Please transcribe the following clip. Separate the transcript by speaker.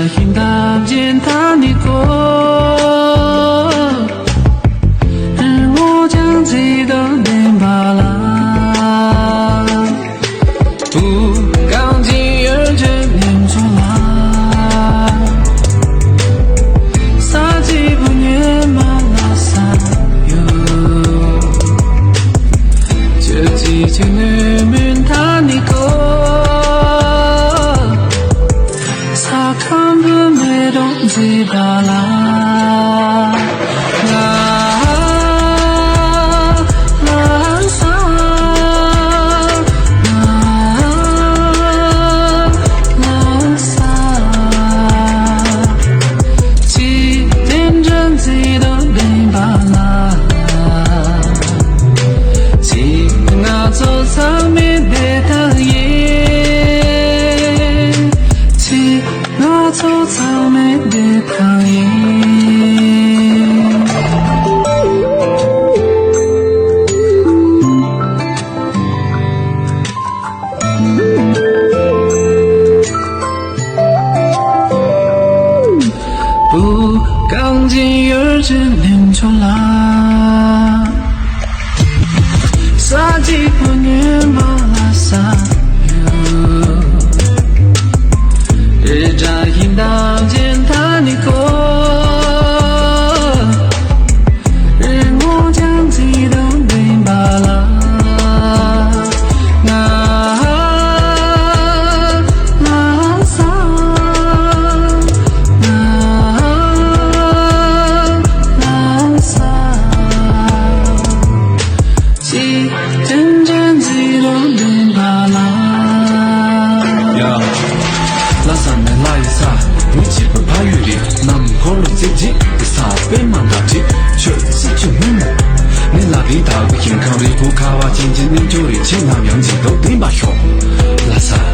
Speaker 1: 힘 담진 다니고我将记得你巴拉不刚进而这念出来撒几不念马拉萨哟这几句女们他你过撒看不没东西巴拉走草莓的糖衣不刚进而只念出来撒几不念马拉萨힘 담진 다니고我将记得你巴拉拉萨拉萨记真正记得你巴拉拉萨没拉一萨你基本怕雨里那么可能自己的萨被满大地却自己没么你拉给大个健康的不卡哇渐渐你就的钱那样子都得把手拉萨